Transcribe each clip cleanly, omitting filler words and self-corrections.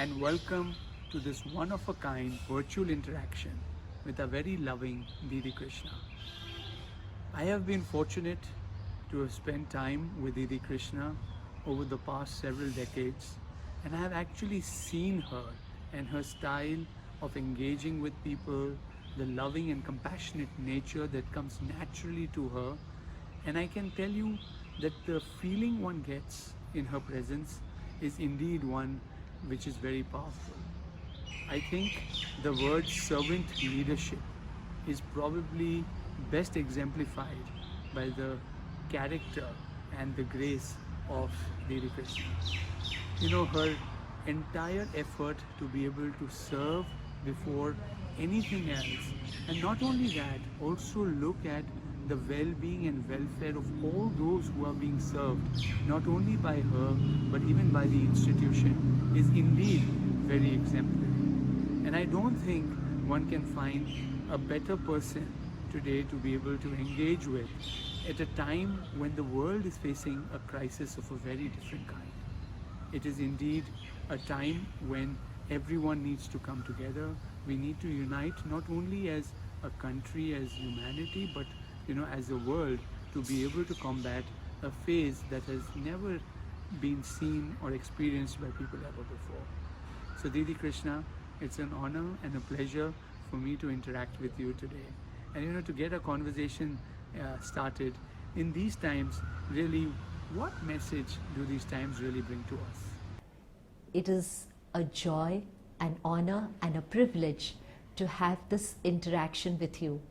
and welcome to this one-of-a-kind virtual interaction with a very loving Didi Krishna. I have been fortunate to have spent time with Didi Krishna over the past several decades, and I have actually seen her and her style of engaging with people, the loving and compassionate nature that comes naturally to her, and I can tell you that the feeling one gets in her presence is indeed one which is very powerful. I think the word servant leadership is probably best exemplified by the character and the grace of Didi Krishna. Her entire effort to be able to serve before anything else, and not only that, also look at the well-being and welfare of all those who are being served, not only by her but even by the institution, is indeed very exemplary. And I don't think one can find a better person today to be able to engage with at a time when the world is facing a crisis of a very different kind. It is indeed a time when everyone needs to come together. We need to unite not only as a country, as humanity, but as a world, to be able to combat a phase that has never been seen or experienced by people ever before. So Didi Krishna, it's an honor and a pleasure for me to interact with you today. And to get a conversation started in these times, really, what message do these times really bring to us? It is a joy, an honor and a privilege to have this interaction with you.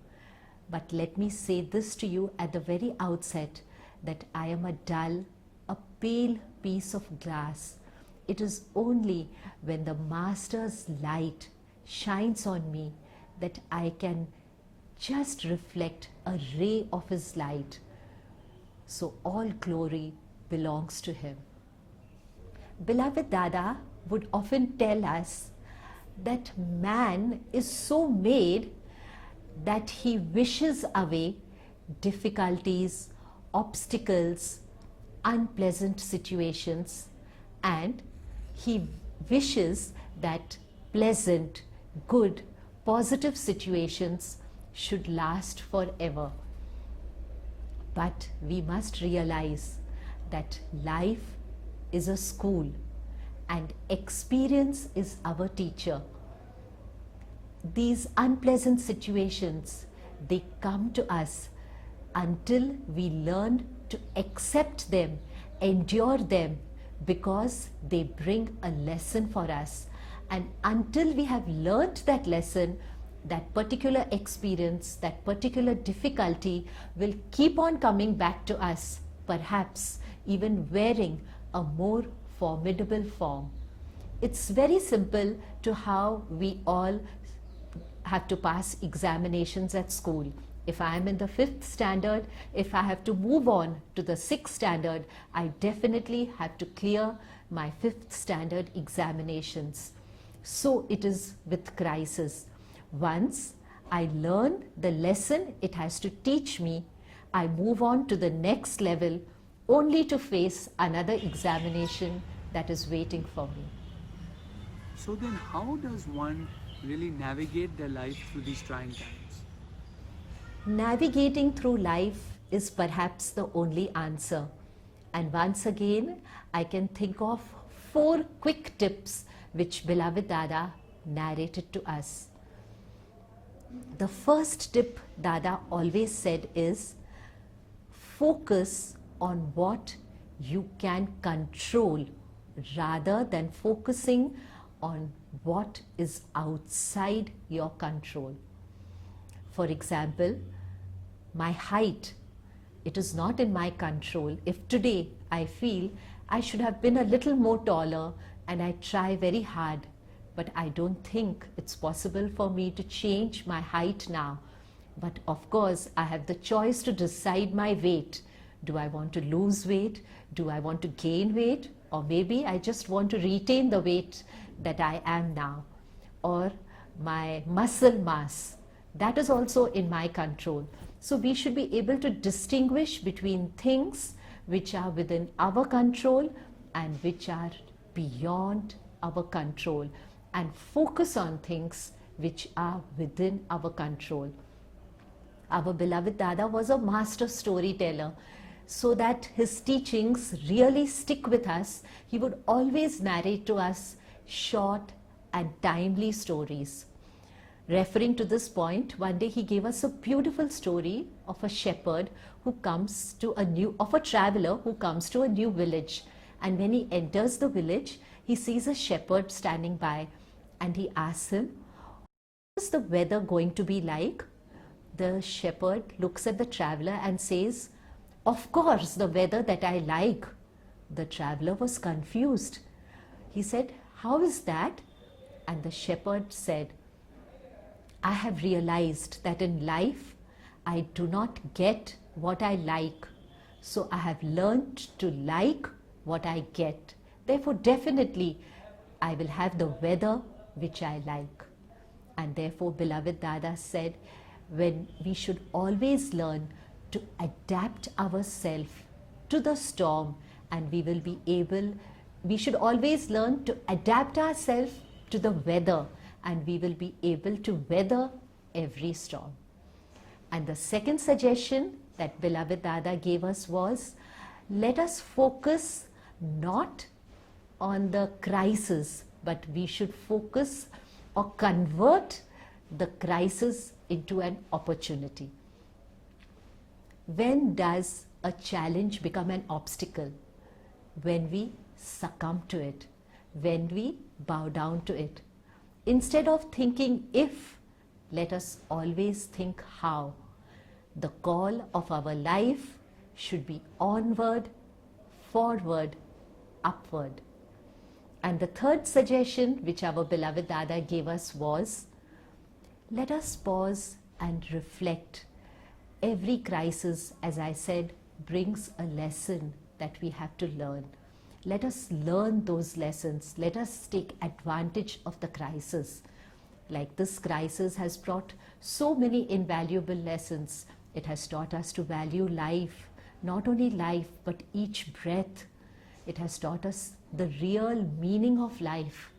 But let me say this to you at the very outset, that I am a dull, a pale piece of glass. It is only when the Master's light shines on me that I can just reflect a ray of His light. So all glory belongs to Him. Beloved Dada would often tell us that man is so made that he wishes away difficulties, obstacles, unpleasant situations, and he wishes that pleasant, good, positive situations should last forever. But we must realize that life is a school and experience is our teacher. These unpleasant situations, they come to us until we learn to accept them, endure them, because they bring a lesson for us. And until we have learnt that lesson, that particular experience, that particular difficulty will keep on coming back to us, perhaps even wearing a more formidable form. It's very simple to how we all have to pass examinations at school. If I am in the 5th standard, if I have to move on to the 6th standard, I definitely have to clear my 5th standard examinations. So it is with crisis. Once I learn the lesson it has to teach me, I move on to the next level only to face another examination that is waiting for me. So then how does one really navigate their life through these trying times? Navigating through life is perhaps the only answer. And once again, I can think of 4 quick tips which beloved Dada narrated to us. The first tip Dada always said is, focus on what you can control rather than focusing on what is outside your control. For example, my height, it is not in my control. If today I feel I should have been a little more taller and I try very hard, but I don't think it's possible for me to change my height now. But of course, I have the choice to decide my weight. Do I want to lose weight? Do I want to gain weight? Or maybe I just want to retain the weight that I am now. Or my muscle mass, that is also in my control. So we should be able to distinguish between things which are within our control and which are beyond our control and focus on things which are within our control. Our beloved Dada was a master storyteller. So that his teachings really stick with us, he would always narrate to us short and timely stories. Referring to this point, one day he gave us a beautiful story of a shepherd who comes to of a traveler who comes to a new village. And when he enters the village, he sees a shepherd standing by and he asks him, "What is the weather going to be like?" The shepherd looks at the traveler and says, "Of course, the weather that I like." The traveler was confused. He said, "How is that?" And the shepherd said, "I have realized that in life I do not get what I like. So I have learned to like what I get. Therefore, definitely I will have the weather which I like." And therefore, beloved Dada said, when we should always learn to adapt ourselves to the storm, and we should always learn to adapt ourselves to the weather, and we will be able to weather every storm. And the second suggestion that beloved Dada gave us was, let us focus not on the crisis, but we should focus or convert the crisis into an opportunity. When does a challenge become an obstacle? When we succumb to it, when we bow down to it. Instead of thinking if, let us always think how. The call of our life should be onward, forward, upward. And the third suggestion which our beloved Dada gave us was, let us pause and reflect. Every crisis, as I said, brings a lesson that we have to learn. Let us learn those lessons. Let us take advantage of the crisis. Like this crisis has brought so many invaluable lessons. It has taught us to value life, not only life, but each breath. It has taught us the real meaning of life.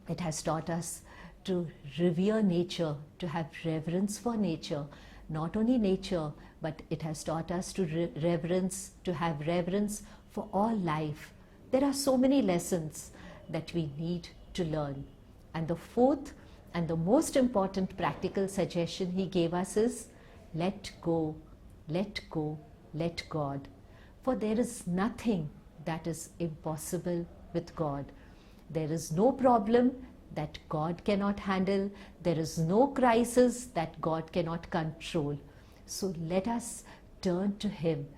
It has taught us to revere nature, to have reverence for nature. Not only nature, but it has taught us to have reverence for all life. There are so many lessons that we need to learn. And the fourth and the most important practical suggestion he gave us is, let go, let go, let God. For there is nothing that is impossible with God. There is no problem that God cannot handle. There is no crisis that God cannot control. So let us turn to Him.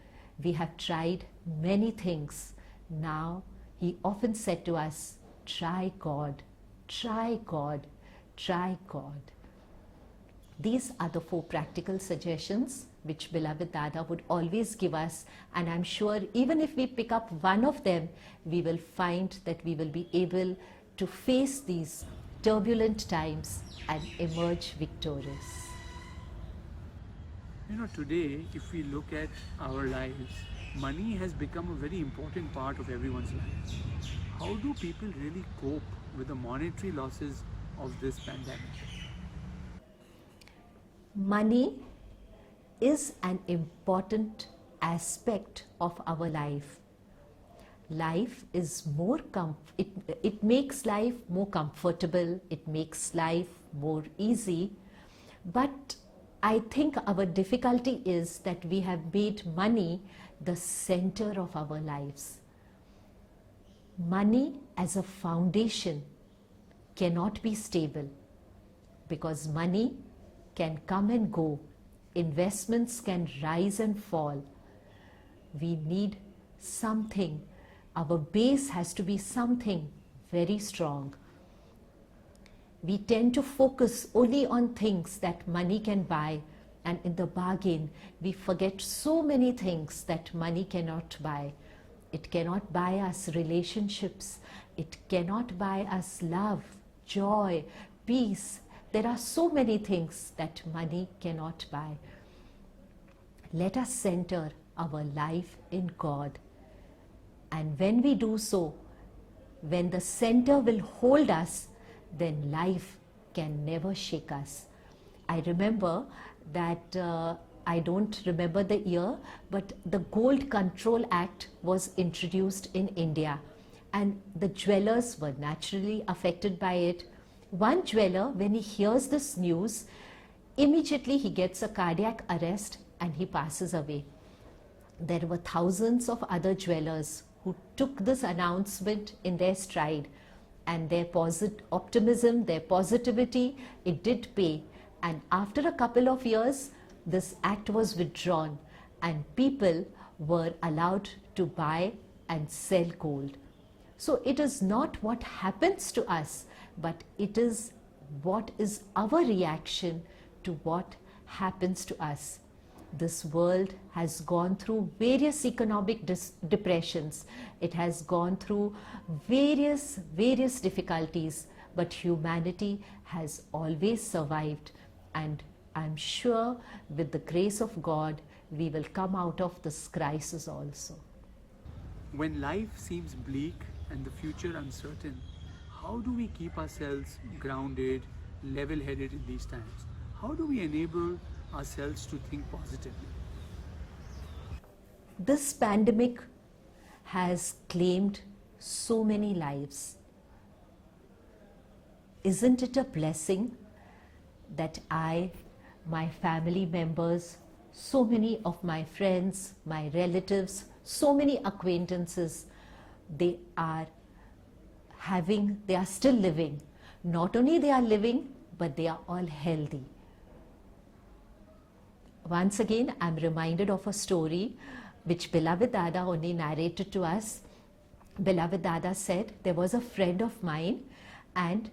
We have tried many things. Now, He often said to us, try God, try God, try God. These are the 4 practical suggestions which beloved Dada would always give us, and I'm sure even if we pick up one of them, we will find that we will be able to face these turbulent times and emerge victorious. You know, today, if we look at our lives, money has become a very important part of everyone's life. How do people really cope with the monetary losses of this pandemic? Money is an important aspect of our life. Life is it makes life more comfortable, it makes life more easy, but I think our difficulty is that we have made money the center of our lives. Money as a foundation cannot be stable, because money can come and go. Investments can rise and fall. We need something. Our base has to be something very strong. We tend to focus only on things that money can buy, and in the bargain, we forget so many things that money cannot buy. It cannot buy us relationships. It cannot buy us love, joy, peace. There are so many things that money cannot buy. Let us center our life in God. And when we do so, when the center will hold us, then life can never shake us. I remember that I don't remember the year, but the Gold Control Act was introduced in India, and the jewelers were naturally affected by it. One jeweler, when he hears this news, immediately he gets a cardiac arrest and he passes away. There were thousands of other jewelers who took this announcement in their stride, and their optimism, their positivity, it did pay. And after a couple of years, this act was withdrawn and people were allowed to buy and sell gold. So it is not what happens to us, but it is what is our reaction to what happens to us. This world has gone through various economic depressions. It has gone through various difficulties, but humanity has always survived, and I'm sure with the grace of God, we will come out of this crisis also. When life seems bleak and the future uncertain, how do we keep ourselves grounded, level-headed in these times? How do we enable ourselves to think positively? This pandemic has claimed so many lives. Isn't it a blessing that I, my family members, so many of my friends, my relatives, so many acquaintances, they are still living. Not only they are living, but they are all healthy. Once again, I'm reminded of a story which Beloved Dada only narrated to us. Beloved Dada said there was a friend of mine and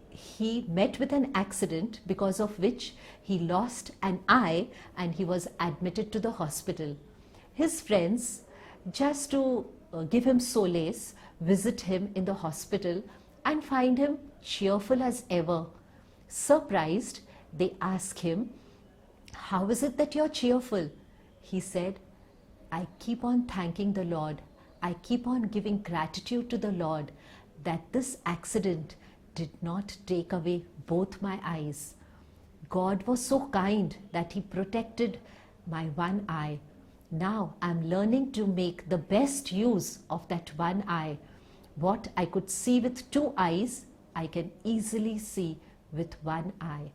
he met with an accident because of which he lost an eye and he was admitted to the hospital. His friends, just to give him solace, visit him in the hospital and find him cheerful as ever. Surprised, they ask him, "How is it that you're cheerful?" He said, "I keep on thanking the Lord. I keep on giving gratitude to the Lord that this accident did not take away both my eyes. God was so kind that He protected my one eye. Now I'm learning to make the best use of that one eye. What I could see with two eyes, I can easily see with one eye."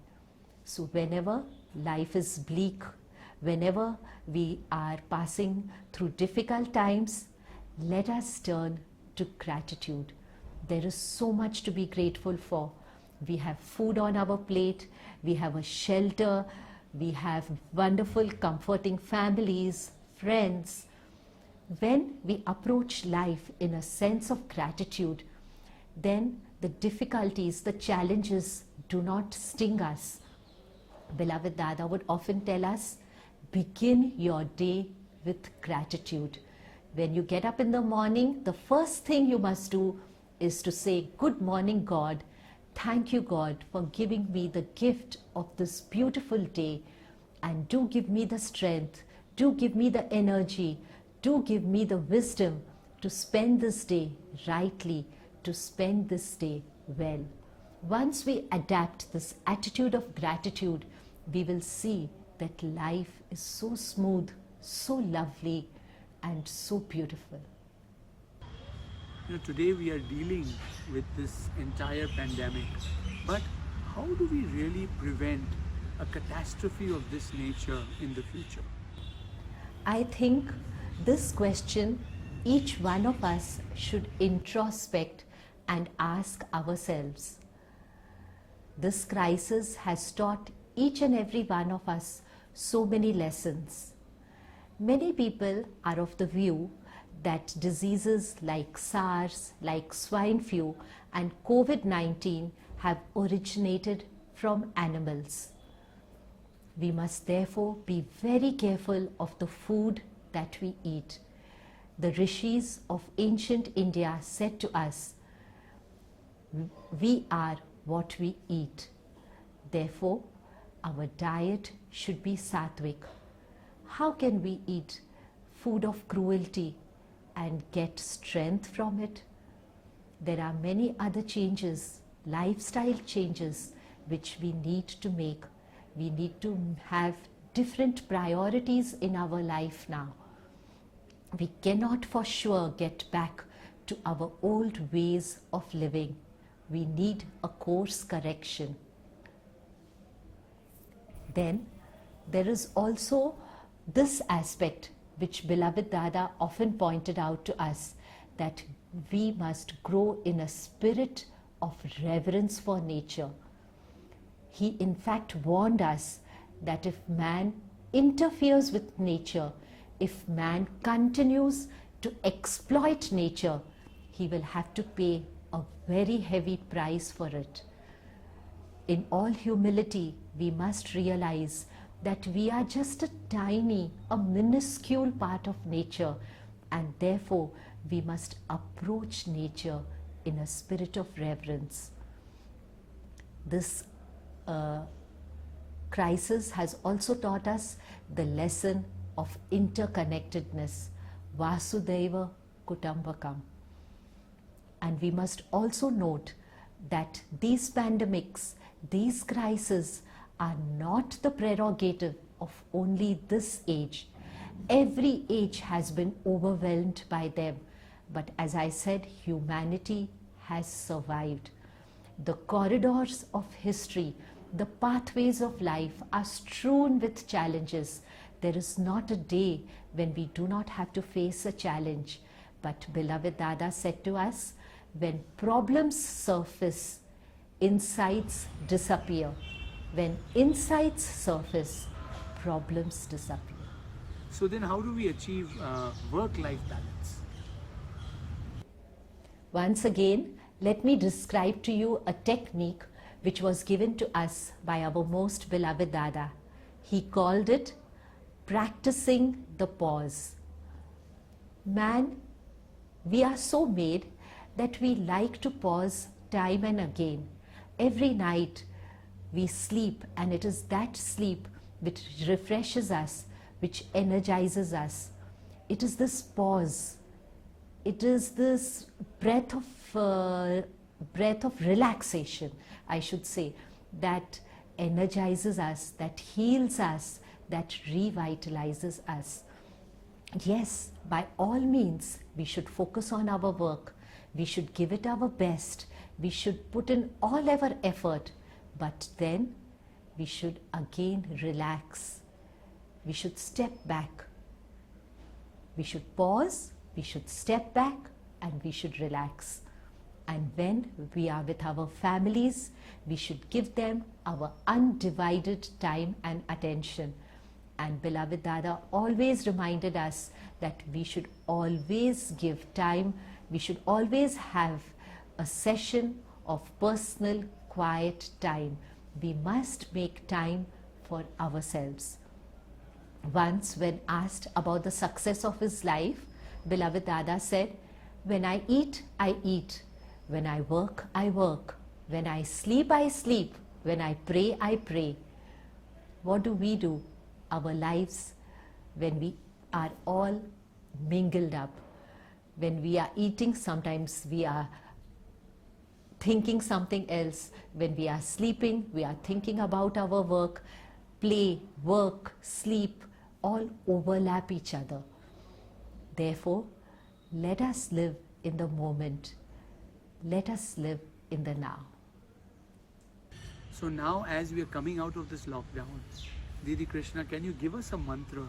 So whenever life is bleak, whenever we are passing through difficult times, let us turn to gratitude. There is so much to be grateful for. We have food on our plate, we have a shelter, we have wonderful, comforting families, friends. When we approach life in a sense of gratitude, then the difficulties, the challenges do not sting us. Beloved Dada would often tell us, begin your day with gratitude. When you get up in the morning, the first thing you must do is to say, "Good morning, God. Thank you, God, for giving me the gift of this beautiful day. And do give me the strength, do give me the energy, do give me the wisdom to spend this day rightly, to spend this day well." Once we adapt this attitude of gratitude, we will see that life is so smooth, so lovely, and so beautiful. Today we are dealing with this entire pandemic, but how do we really prevent a catastrophe of this nature in the future? I think this question each one of us should introspect and ask ourselves. This crisis has taught each and every one of us so many lessons. Many people are of the view that diseases like SARS, like swine flu and COVID-19 have originated from animals. We must therefore be very careful of the food that we eat. The rishis of ancient India said to us, "We are what we eat." Therefore, our diet should be sattvic. How can we eat food of cruelty and get strength from it? there are many other changes, lifestyle changes, which we need to make. We need to have different priorities in our life now. We cannot for sure get back to our old ways of living. We need a course correction. Then there is also this aspect which beloved Dada often pointed out to us, that we must grow in a spirit of reverence for nature. He in fact warned us that if man interferes with nature, if man continues to exploit nature, he will have to pay a very heavy price for it. In all humility, we must realize that we are just a tiny, a minuscule part of nature, and therefore we must approach nature in a spirit of reverence. This crisis has also taught us the lesson of interconnectedness, Vasudhaiva Kutumbakam. And we must also note that these pandemics, these crises are not the prerogative of only this age. Every age has been overwhelmed by them. But as I said, humanity has survived. The corridors of history, the pathways of life are strewn with challenges. There is not a day when we do not have to face a challenge. But beloved Dada said to us, when problems surface, insights disappear. When insights surface, problems disappear. So then how do we achieve work-life balance? Once again, let me describe to you a technique which was given to us by our most beloved Dada. He called it practicing the pause. Man, we are so made that we like to pause time and again. Every night we sleep, and it is that sleep which refreshes us, which energizes us. It is this pause. It is this breath of relaxation, I should say, that energizes us, that heals us, that revitalizes us. Yes, by all means, we should focus on our work. We should give it our best. We should put in all our effort. But then we should again relax. We should step back. We should pause, we should step back, and we should relax. And when we are with our families, we should give them our undivided time and attention. And beloved Dada always reminded us that we should always give time, we should always have a session of personal quiet time. We must make time for ourselves. Once when asked about the success of his life, beloved Dada said, when I eat, I eat. When I work, I work. When I sleep, I sleep. When I pray, I pray. What do? Our lives, when we are all mingled up, when we are eating, sometimes we are thinking something else. When we are sleeping, we are thinking about our work. Play, work, sleep, all overlap each other. Therefore, let us live in the moment. Let us live in the now. So now as we are coming out of this lockdown, Didi Krishna, can you give us a mantra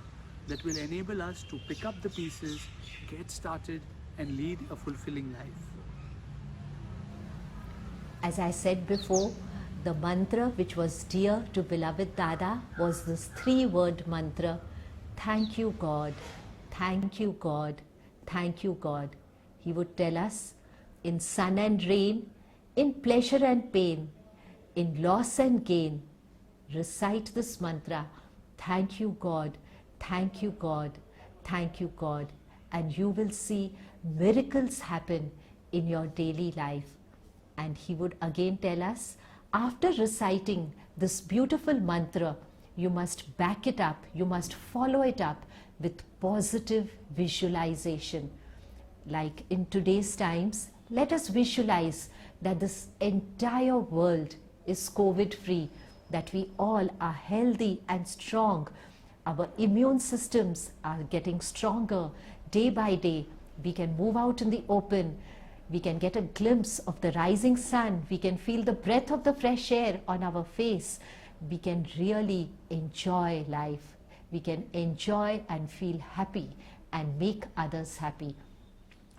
that will enable us to pick up the pieces, get started and lead a fulfilling life? As I said before, the mantra which was dear to beloved Dada was this 3-word mantra, thank you God, thank you God, thank you God. He would tell us, in sun and rain, in pleasure and pain, in loss and gain, recite this mantra, thank you God, thank you God, thank you God, and you will see miracles happen in your daily life. And he would again tell us, after reciting this beautiful mantra, you must back it up, you must follow it up with positive visualization. Like in today's times, Let us visualize that this entire world is COVID free, that we all are healthy and strong. Our immune systems are getting stronger day by day. We can move out in the open. We can get a glimpse of the rising sun. We can feel the breath of the fresh air on our face. We can really enjoy life. We can enjoy and feel happy and make others happy.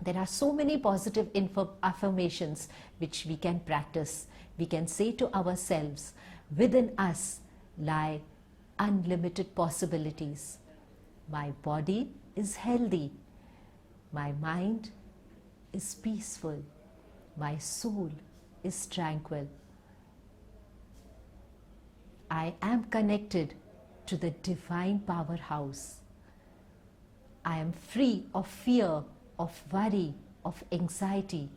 There are so many positive affirmations which we can practice. We can say to ourselves, within us lie unlimited possibilities. My body is healthy. My mind is peaceful. My soul is tranquil. I am connected to the divine powerhouse. I am free of fear, of worry, of anxiety.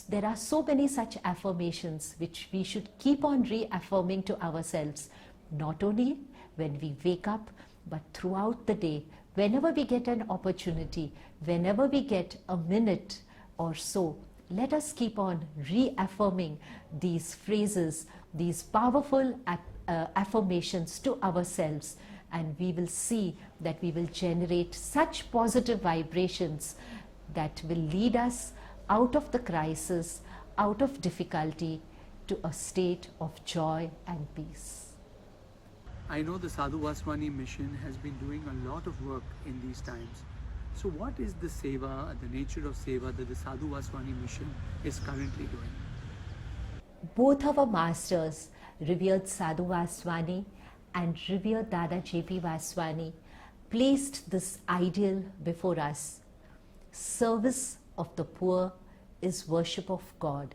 There are so many such affirmations which we should keep on reaffirming to ourselves, not only when we wake up, but throughout the day, whenever we get an opportunity, whenever we get a minute or so. Let us keep on reaffirming these phrases, these powerful affirmations to ourselves, and we will see that we will generate such positive vibrations that will lead us out of the crisis, out of difficulty, to a state of joy and peace. I know the Sadhu Vaswani mission has been doing a lot of work in these times. So what is the seva, the nature of seva that the Sadhu Vaswani mission is currently doing? Both our masters, revered Sadhu Vaswani and revered Dada J.P. Vaswani, placed this ideal before us. Service of the poor is worship of God.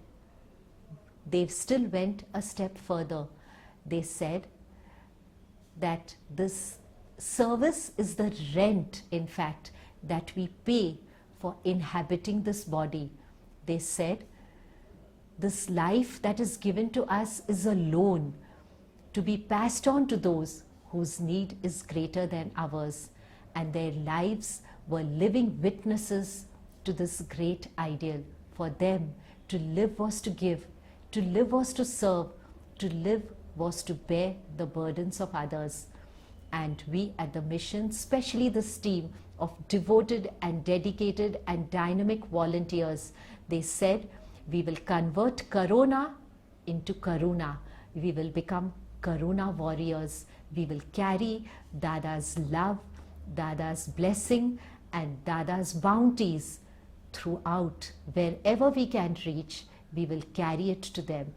They still went a step further. They said that this service is the rent, in fact, that we pay for inhabiting this body. They said this life that is given to us is a loan to be passed on to those whose need is greater than ours, and their lives were living witnesses to this great ideal. For them, to live was to give, to live was to serve, to live was to bear the burdens of others. And we at the mission, especially this team of devoted and dedicated and dynamic volunteers, they said, we will convert Corona into Karuna. We will become Karuna warriors. We will carry Dada's love, Dada's blessing, and Dada's bounties throughout. Wherever we can reach, we will carry it to them.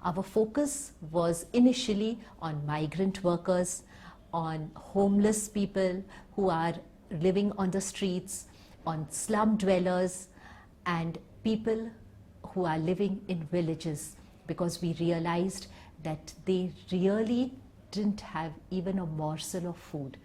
Our focus was initially on migrant workers, on homeless people who are living on the streets, on slum dwellers, and people who are living in villages, because we realized that they really didn't have even a morsel of food.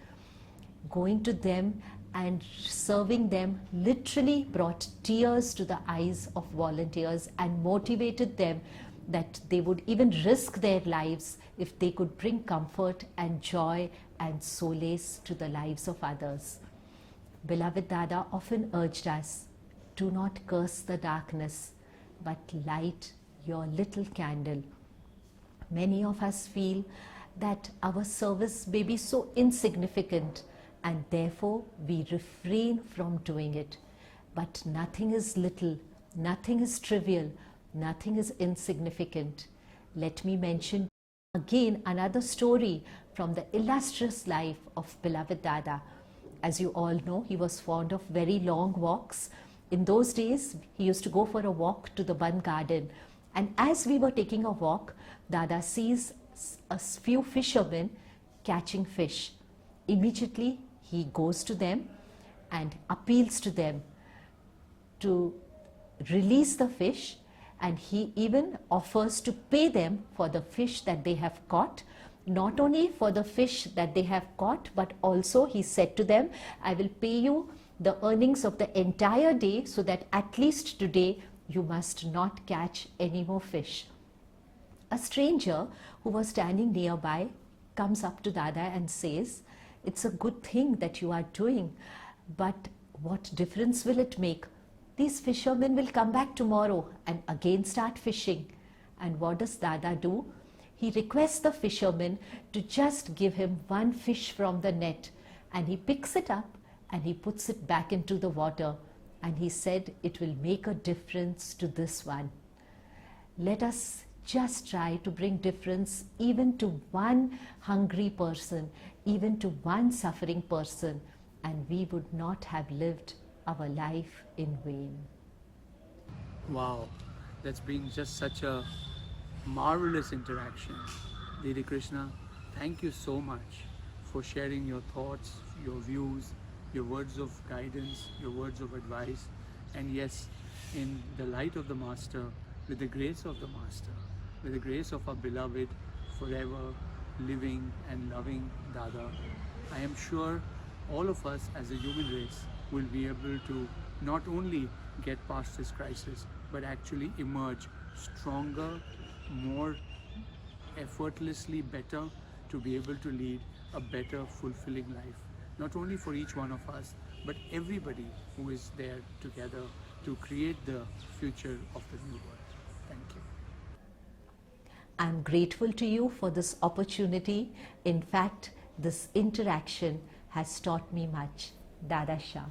Going to them and serving them literally brought tears to the eyes of volunteers and motivated them that they would even risk their lives if they could bring comfort and joy and solace to the lives of others. Beloved Dada often urged us, do not curse the darkness, but light your little candle. Many of us feel that our service may be so insignificant, and therefore we refrain from doing it. But nothing is little, nothing is trivial, nothing is insignificant. Let me mention again another story from the illustrious life of beloved Dada. As you all know, he was fond of very long walks. In those days, he used to go for a walk to the Ban garden. And as we were taking a walk, Dada sees a few fishermen catching fish. Immediately, he goes to them and appeals to them to release the fish, and he even offers to pay them for the fish that they have caught. Not only for the fish that they have caught, but also he said to them, I will pay you the earnings of the entire day, so that at least today you must not catch any more fish. A stranger who was standing nearby comes up to Dada and says, it's a good thing that you are doing, but what difference will it make? these fishermen will come back tomorrow and again start fishing. And what does Dada do? He requests the fisherman to just give him one fish from the net, and he picks it up and he puts it back into the water, and he said it will make a difference to this one. Let us just try to bring difference even to one hungry person, even to one suffering person, and we would not have lived our life in vain. Wow, that's been just such a marvelous interaction. Didi Krishna, thank you so much for sharing your thoughts, your views, your words of guidance, your words of advice. And yes, in the light of the Master, with the grace of the Master, with the grace of our beloved, forever living and loving Dada, I am sure all of us as a human race will be able to not only get past this crisis, but actually emerge stronger, more effortlessly better, to be able to lead a better, fulfilling life. Not only for each one of us, but everybody who is there together to create the future of the new world. Thank you. I'm grateful to you for this opportunity. In fact, this interaction has taught me much. Dada Shah.